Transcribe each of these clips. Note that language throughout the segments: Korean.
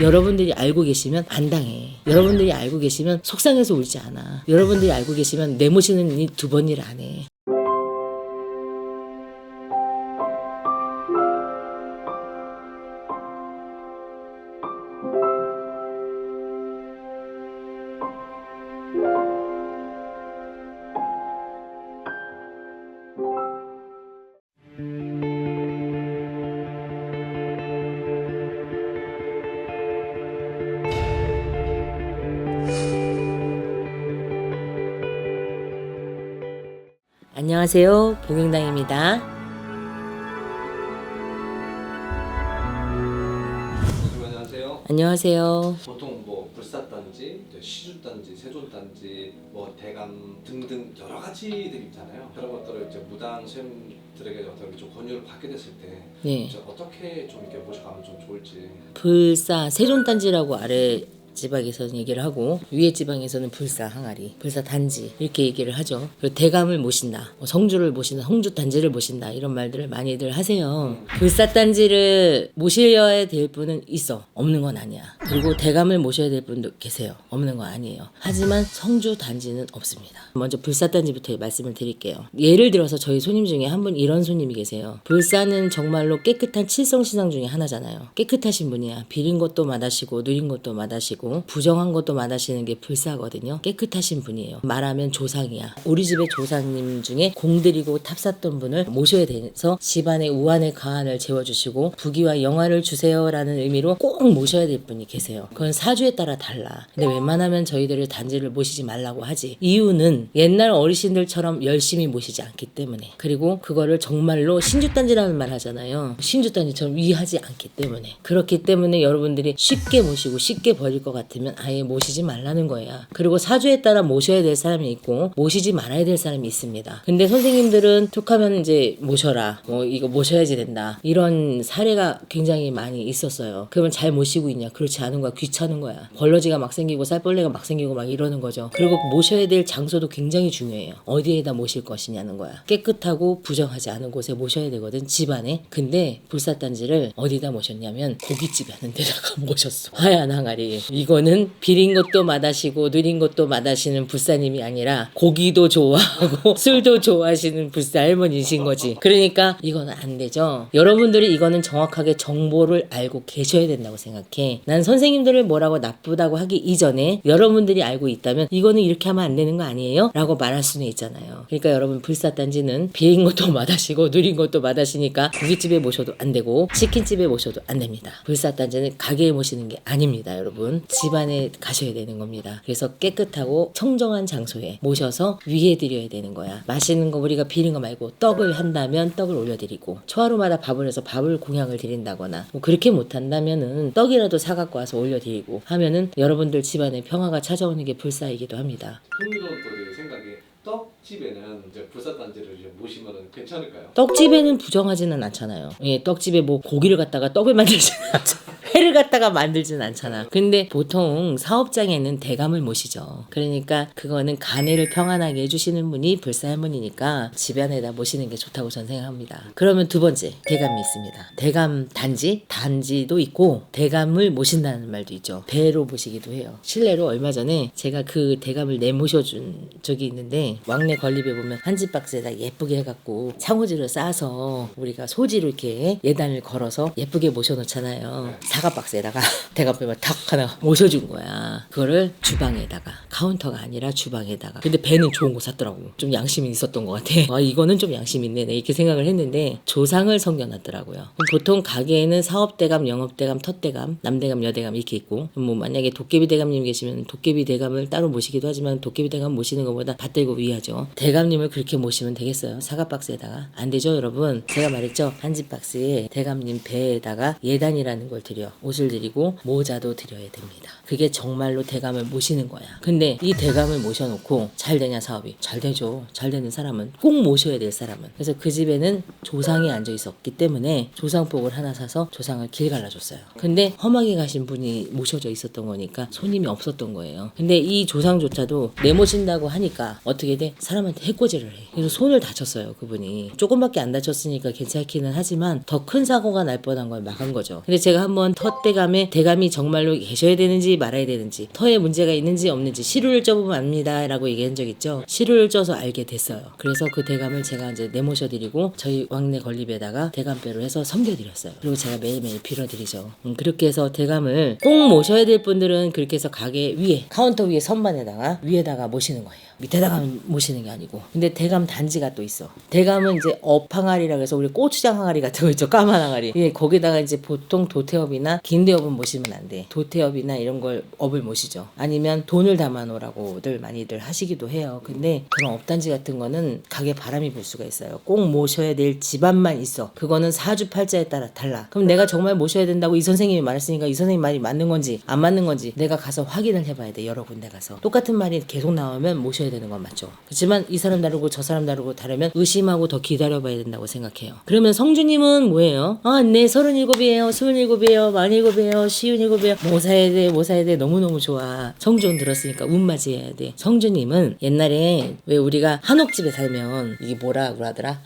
여러분들이 알고 계시면 안 당해. 여러분들이 알고 계시면 속상해서 울지 않아. 여러분들이 알고 계시면 내 모시는 일 2번 일 안 해. 안녕하세요. 봉영당입니다. 안녕하세요. 안녕하세요. 보통 뭐 불사단지, 시주단지, 세존단지, 뭐 대감 등등 여러 가지들이 있잖아요. 그런 것들을 이제 무당 스님들에게 어떻게 좀 권유를 받게 됐을 때 네. 이제 어떻게 좀 이렇게 모셔가면 좀 좋을지. 불사 세존단지라고 아래 지방에서는 얘기를 하고 위에 지방에서는 불사 항아리, 불사 단지 이렇게 얘기를 하죠. 그리고 대감을 모신다, 성주를 모신다, 성주 단지를 모신다 이런 말들을 많이들 하세요. 불사 단지를 모셔야 될 분은 있어, 없는 건 아니야. 그리고 대감을 모셔야 될 분도 계세요, 없는 건 아니에요. 하지만 성주 단지는 없습니다. 먼저 불사 단지부터 말씀을 드릴게요. 예를 들어서 저희 손님 중에 한 분 이런 손님이 계세요. 불사는 정말로 깨끗한 칠성신앙 중에 하나잖아요. 깨끗하신 분이야. 비린 것도 맛하시고 누린 것도 맛하시고 부정한 것도 맛하시는 게 불사거든요. 깨끗하신 분이에요. 말하면 조상이야. 우리 집의 조상님 중에 공들이고 탑쌌던 분을 모셔야 돼서 집안의 우환의 가한을 재워주시고 부귀와 영화를 주세요라는 의미로 꼭 모셔야 될 분이 계세요. 그건 사주에 따라 달라. 근데 웬만하면 저희들을 단지를 모시지 말라고 하지. 이유는 옛날 어르신들처럼 열심히 모시지 않기 때문에, 그리고 그거를 정말로 신주단지라는 말 하잖아요. 신주단지처럼 위하지 않기 때문에, 그렇기 때문에 여러분들이 쉽게 모시고 쉽게 버릴 것 같으면 아예 모시지 말라는 거야. 그리고 사주에 따라 모셔야 될 사람이 있고 모시지 말아야 될 사람이 있습니다. 근데 선생님들은 툭하면 이제 모셔라, 뭐 이거 모셔야지 된다, 이런 사례가 굉장히 많이 있었어요. 그러면 잘 모시고 있냐? 그렇지 않은 거야. 귀찮은 거야. 벌러지가 막 생기고 살벌레가 막 생기고 막 이러는 거죠. 그리고 모셔야 될 장소도 굉장히 중요해요. 어디에다 모실 것이냐는 거야. 깨끗하고 부정하지 않은 곳에 모셔야 되거든, 집안에. 근데 불사단지를 어디다 모셨냐면 고깃집에 하는 데다가 모셨어. 하얀 항아리. 이거는 비린 것도 맛하시고 누린 것도 맛하시는 불사님이 아니라 고기도 좋아하고 술도 좋아하시는 불사 할머니신 거지. 그러니까 이거는 안 되죠. 여러분들이 이거는 정확하게 정보를 알고 계셔야 된다고 생각해. 난 선생님들을 뭐라고 나쁘다고 하기 이전에 여러분들이 알고 있다면 이거는 이렇게 하면 안 되는 거 아니에요? 라고 말할 수는 있잖아요. 그러니까 여러분, 불사단지는 비린 것도 맛하시고 누린 것도 맛하시니까 고깃집에 모셔도 안 되고 치킨집에 모셔도 안 됩니다. 불사단지는 가게에 모시는 게 아닙니다, 여러분. 집안에 가셔야 되는 겁니다. 그래서 깨끗하고 청정한 장소에 모셔서 위해 드려야 되는 거야. 맛있는 거, 우리가 비린 거 말고 떡을 한다면 떡을 올려드리고, 초하루마다 밥을 해서 밥을 공양을 드린다거나, 뭐 그렇게 못한다면은 떡이라도 사갖고 와서 올려드리고 하면은 여러분들 집안에 평화가 찾아오는 게 불사이기도 합니다. 손님들의 생각에 떡집에는 이제 불사단지를 이제 모시면은 괜찮을까요? 떡집에는 부정하지는 않잖아요. 예, 떡집에 뭐 고기를 갖다가 떡을 만들지는 않잖아요. 회를 갖다가 만들지는 않잖아. 근데 보통 사업장에는 대감을 모시죠. 그러니까 그거는 가내를 평안하게 해주시는 분이 불사할머니니까 집안에다 모시는 게 좋다고 저는 생각합니다. 그러면 두 번째, 대감이 있습니다. 대감 단지도 있고 대감을 모신다는 말도 있죠. 배로 모시기도 해요. 실례로 얼마 전에 제가 그 대감을 내모셔준 적이 있는데, 왕래 건립에 보면 한지 박스에다 예쁘게 해갖고 창호지를 싸서 우리가 소지로 이렇게 예단을 걸어서 예쁘게 모셔놓잖아요. 사과 박스에다가 대감배만 탁 하나 모셔준 거야. 그거를 주방에다가, 카운터가 아니라 주방에다가. 근데 배는 좋은 거 샀더라고. 좀 양심이 있었던 것 같아. 이거는 좀 양심 있네, 이렇게 생각을 했는데 조상을 섬겨놨더라고요. 보통 가게에는 사업대감, 영업대감, 텄대감, 남대감, 여대감 이렇게 있고, 뭐 만약에 도깨비 대감님 계시면 도깨비 대감을 따로 모시기도 하지만 도깨비 대감 모시는 것보다 받들고 위하죠. 대감님을 그렇게 모시면 되겠어요? 사과 박스에다가? 안 되죠, 여러분. 제가 말했죠, 한지 박스에 대감님 배에다가 예단이라는 걸 드려, 옷을 드리고 모자도 드려야 됩니다. 그게 정말로 정말로 대감을 모시는 거야. 근데 이 대감을 모셔놓고 잘 되냐 사업이? 잘 되죠. 잘 되는 사람은 꼭 모셔야 될 사람은. 그래서 그 집에는 조상이 앉아 있었기 때문에 조상복을 하나 사서 조상을 길 갈라줬어요. 근데 험하게 가신 분이 모셔져 있었던 거니까 손님이 없었던 거예요. 근데 이 조상조차도 내모신다고 하니까 어떻게 돼? 사람한테 해코지를 해. 그래서 손을 다쳤어요, 그분이. 조금밖에 안 다쳤으니까 괜찮기는 하지만 더 큰 사고가 날 뻔한 걸 막은 거죠. 근데 제가 한번 텃대감에 대감이 정말로 계셔야 되는지 말아야 되는지, 터에 문제가 있는지 없는지 시루를 쪄보면 압니다 라고 얘기한 적 있죠. 시루를 쪄서 알게 됐어요. 그래서 그 대감을 제가 이제 내모셔드리고 저희 왕래 건립에다가 대감배로 해서 섬겨드렸어요. 그리고 제가 매일매일 빌어드리죠. 그렇게 해서 대감을 꼭 모셔야 될 분들은 그렇게 해서 가게 위에 카운터 위에 선반에다가 위에다가 모시는 거예요. 밑에다가 모시는 게 아니고. 근데 대감 단지가 또 있어. 대감은 이제 업항아리라고 해서 우리 고추장 항아리 같은 거 있죠. 까만 항아리. 예, 거기다가 이제 보통 도태업이나 긴대업은 모시면 안 돼. 도태업이나 이런 걸 업을 모시죠. 아니면 돈을 담아놓으라고들 많이들 하시기도 해요. 근데 그런 업단지 같은 거는 가게 바람이 불 수가 있어요. 꼭 모셔야 될 집안만 있어. 그거는 사주팔자에 따라 달라. 그럼 내가 정말 모셔야 된다고 이 선생님이 말했으니까 이 선생님 말이 맞는 건지 안 맞는 건지 내가 가서 확인을 해봐야 돼. 여러 군데 가서. 똑같은 말이 계속 나오면 모셔야 되는 건 맞죠. 그렇지만 이 사람 다르고 저 사람 다르고 다르면 의심하고 더 기다려봐야 된다고 생각해요. 그러면 성주님은 뭐예요? 네 37이에요 27이에요 47이에요 57이에요 뭐 사야 돼 너무너무 좋아. 성주운 들었으니까 운 맞이해야 돼. 성주님은 옛날에 왜 우리가 한옥집에 살면 이게 뭐라 그러더라?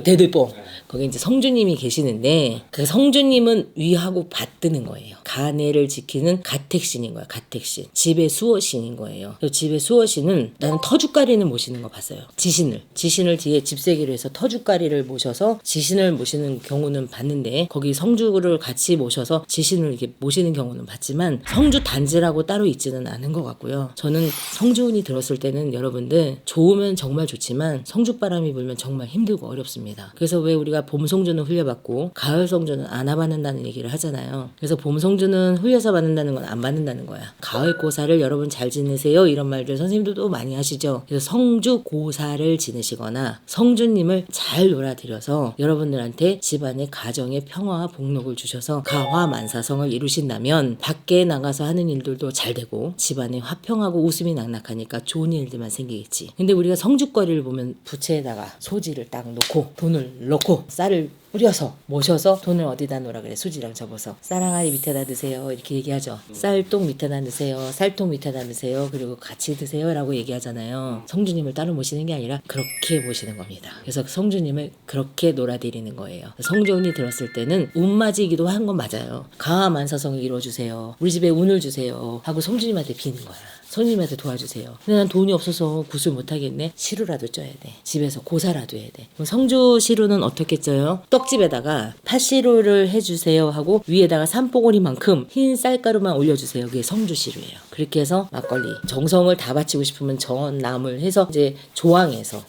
대들보. 거기 이제 성주님이 계시는데 그 성주님은 위하고 받드는 거예요. 가내를 지키는 가택신인 거야. 가택신. 집의 수호신인 거예요. 그래서 집의 수호신은 나는 터줏가리는 모시는 거 봤어요. 지신을 뒤에 집세기로 해서 터줏가리를 모셔서 지신을 모시는 경우는 봤는데 거기 성주를 같이 모셔서 지신을 이렇게 모시는 경우는 봤지만 성주 단지라고 따로 있지는 않은 것 같고요. 저는 성주운이 들었을 때는 여러분들 좋으면 정말 좋지만 성주바람이 불면 정말 힘들고 어렵습니다. 그래서 왜 우리가 봄 성주는 흘려받고 가을 성주는 안 받는다는 얘기를 하잖아요. 그래서 봄 성주는 흘려서 받는다는 건 안 받는다는 거야. 가을 고사를 여러분 잘 지내세요 이런 말들 선생님들도 많이 하시죠. 그래서 성주 고사를 지내시거나 성주님을 잘 놀아드려서 여러분들한테 집안의 가정의 평화와 복록을 주셔서 가화만사성을 이루신다면 밖에 나가서 하는 일들도 잘 되고 집안에 화평하고 웃음이 낙낙하니까 좋은 일들만 생기겠지. 근데 우리가 성주거리를 보면 부채에다가 소지를 딱 놓고 돈을 넣고 쌀을 뿌려서 모셔서 돈을 어디다 놓으라 그래. 수지랑 접어서 쌀항아리 밑에다 드세요 이렇게 얘기하죠. 쌀똥 밑에다 넣으세요. 쌀통 밑에다 넣으세요. 그리고 같이 드세요 라고 얘기하잖아요. 성주님을 따로 모시는 게 아니라 그렇게 모시는 겁니다. 그래서 성주님을 그렇게 놀아드리는 거예요. 성주운이 들었을 때는 운맞이기도 한 건 맞아요. 가만사성을 이루어주세요. 우리 집에 운을 주세요 하고 성주님한테 비는 거야. 손님한테 도와주세요. 근데 난 돈이 없어서 구슬 못하겠네. 시루라도 쪄야 돼. 집에서 고사라도 해야 돼. 그럼 성주 시루는 어떻게 쪄요? 떡집에다가 팥시루를 해주세요 하고 위에다가 산뽀고리만큼 흰 쌀가루만 올려주세요. 그게 성주 시루예요. 그렇게 해서 막걸리 정성을 다 바치고 싶으면 전남을 해서 이제 조항에서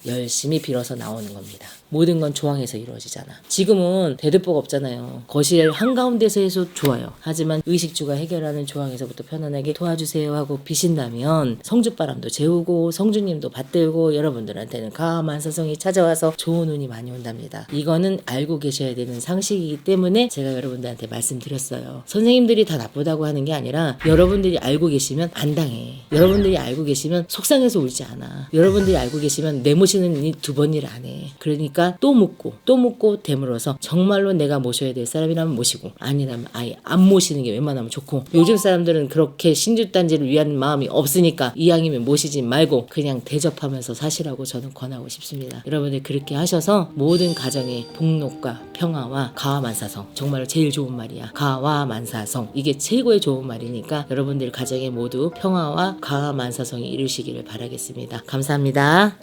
열심히 빌어서 나오는 겁니다. 모든 건 조항에서 이루어지잖아. 지금은 대들보가 없잖아요. 거실 한가운데서 해서 좋아요. 하지만 의식주가 해결하는 조항에서부터 편안하게 도와주세요 하고 비신다면 성주바람도 재우고 성주님도 받들고 여러분들한테는 가만사성이 찾아와서 좋은 운이 많이 온답니다. 이거는 알고 계셔야 되는 상식이기 때문에 제가 여러분들한테 말씀드렸어요. 선생님들이 다 나쁘다고 하는 게 아니라 여러분들이 알고 계시면 안 당해. 여러분들이 알고 계시면 속상해서 울지 않아. 여러분들이 알고 계시면 내모시는 일 두 번 일 안 해. 그러니까 또 묻고 되물어서 정말로 내가 모셔야 될 사람이라면 모시고 아니라면 아예 안 모시는 게 웬만하면 좋고 요즘 사람들은 그렇게 신주단지를 위한 마음이 없으니까 이왕이면 모시지 말고 그냥 대접하면서 사시라고 저는 권하고 싶습니다. 여러분들 그렇게 하셔서 모든 가정의 복록과 평화와 가화만사성 정말로 제일 좋은 말이야. 가화만사성 이게 최고의 좋은 말이니까 여러분들 가정에 모두 평화와 가화만사성이 이루시기를 바라겠습니다. 감사합니다.